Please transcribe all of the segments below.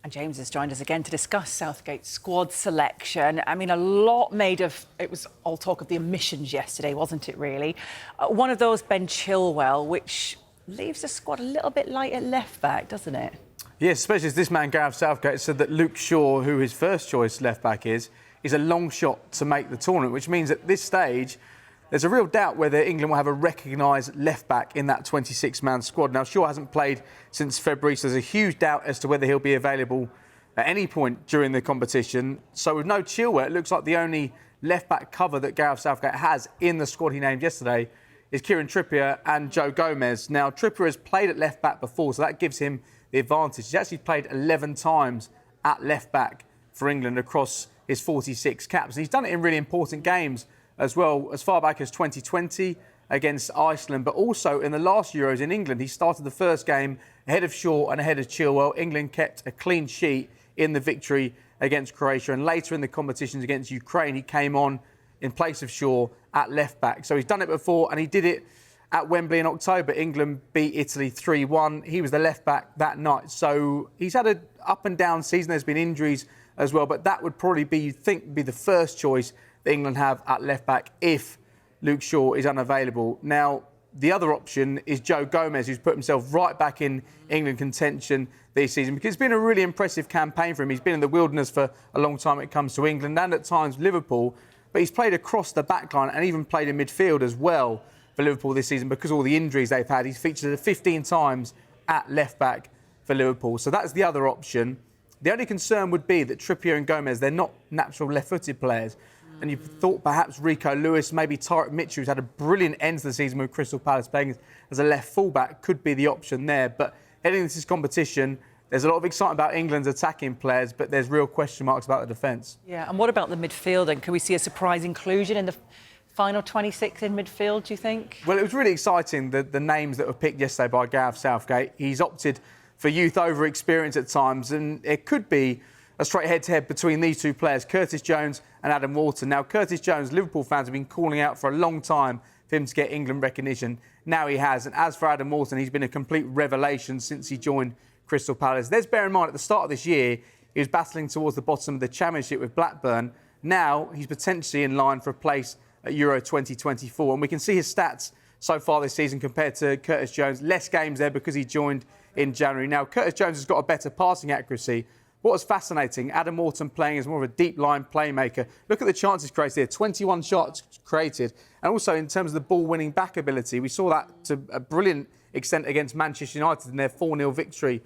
And James has joined us again to discuss Southgate's squad selection. I mean, a lot made of, it was all talk of the omissions yesterday, wasn't it, really? One of those, Ben Chilwell, which leaves the squad a little bit light at left-back, doesn't it? Yes, especially as this man, Gareth Southgate, said that Luke Shaw, who his first choice left-back is a long shot to make the tournament, which means at this stage, there's a real doubt whether England will have a recognised left-back in that 26-man squad. Now, Shaw hasn't played since February, so there's a huge doubt as to whether he'll be available at any point during the competition. So with no Chilwell, it looks like the only left-back cover that Gareth Southgate has in the squad he named yesterday is Kieran Trippier and Joe Gomez. Now, Trippier has played at left-back before, so that gives him the advantage. He's actually played 11 times at left-back for England across his 46 caps. And he's done it in really important games as well, as far back as 2020 against Iceland, but also in the last Euros in England. He started the first game ahead of Shaw and ahead of Chilwell. England kept a clean sheet in the victory against Croatia, and later in the competitions against Ukraine, he came on in place of Shaw at left-back. So he's done it before, and he did it at Wembley in October. England beat Italy 3-1. He was the left-back that night. So he's had an up-and-down season. There's been injuries as well, but that would probably be, you'd think, be the first choice that England have at left-back if Luke Shaw is unavailable. Now, the other option is Joe Gomez, who's put himself right back in England contention this season, because it's been a really impressive campaign for him. He's been in the wilderness for a long time when it comes to England and at times Liverpool, but he's played across the back line and even played in midfield as well for Liverpool this season because of all the injuries they've had. He's featured 15 times at left-back for Liverpool. So that's the other option. The only concern would be that Trippier and Gomez, they're not natural left-footed players. And you thought perhaps Rico Lewis, maybe Tyrick Mitchell, who's had a brilliant end to the season with Crystal Palace playing as a left fullback, could be the option there. But heading into this competition, there's a lot of excitement about England's attacking players, but there's real question marks about the defence. Yeah, and what about the midfield? And can we see a surprise inclusion in the final 26 in midfield, do you think? Well, it was really exciting, the names that were picked yesterday by Gareth Southgate. He's opted for youth over experience at times, and it could be a straight head-to-head between these two players, Curtis Jones and Adam Wharton. Now, Curtis Jones, Liverpool fans have been calling out for a long time for him to get England recognition. Now he has. And as for Adam Wharton, he's been a complete revelation since he joined Crystal Palace. Let's bear in mind, at the start of this year, he was battling towards the bottom of the Championship with Blackburn. Now he's potentially in line for a place at Euro 2024. And we can see his stats so far this season compared to Curtis Jones. Less games there because he joined in January. Now, Curtis Jones has got a better passing accuracy. What was fascinating, Adam Wharton playing as more of a deep-line playmaker. Look at the chances created here, 21 shots created. And also in terms of the ball-winning back ability, we saw that to a brilliant extent against Manchester United in their 4-0 victory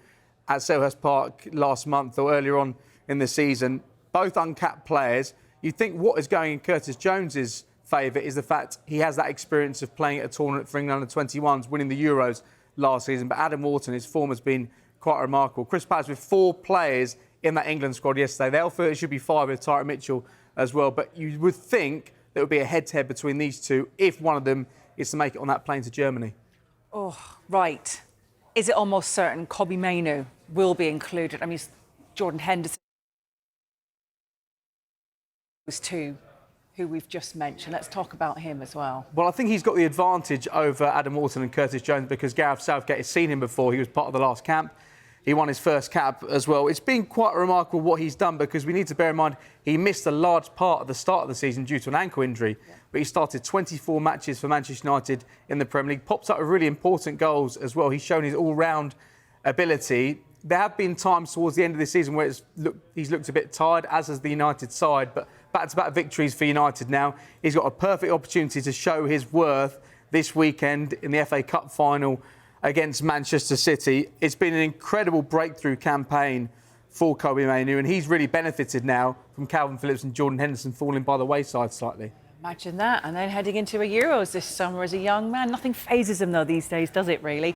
at Selhurst Park last month or earlier on in the season. Both uncapped players. You'd think what is going in Curtis Jones's favour is the fact he has that experience of playing at a tournament for England under-21s, winning the Euros last season. But Adam Wharton, his form has been quite remarkable. Crystal Palace with 4 players in that England squad yesterday. They all feel it should be 5 with Tyrick Mitchell as well. But you would think there would be a head-to-head between these two if one of them is to make it on that plane to Germany. Oh, right. Is it almost certain Kobbie Mainoo will be included? I mean, Jordan Henderson, those two who we've just mentioned. Let's talk about him as well. Well, I think he's got the advantage over Adam Wharton and Curtis Jones because Gareth Southgate has seen him before. He was part of the last camp. He won his first cap as well. It's been quite remarkable what he's done because we need to bear in mind he missed a large part of the start of the season due to an ankle injury. Yeah. But he started 24 matches for Manchester United in the Premier League, popped up with really important goals as well. He's shown his all-round ability. There have been times towards the end of the season where he's looked a bit tired, as has the United side, but back-to-back victories for United now. He's got a perfect opportunity to show his worth this weekend in the FA Cup final against Manchester City. It's been an incredible breakthrough campaign for Kobbie Mainoo, and he's really benefited now from Calvin Phillips and Jordan Henderson falling by the wayside slightly. Imagine that, and then heading into a Euros this summer as a young man. Nothing phases him, though, these days, does it, really?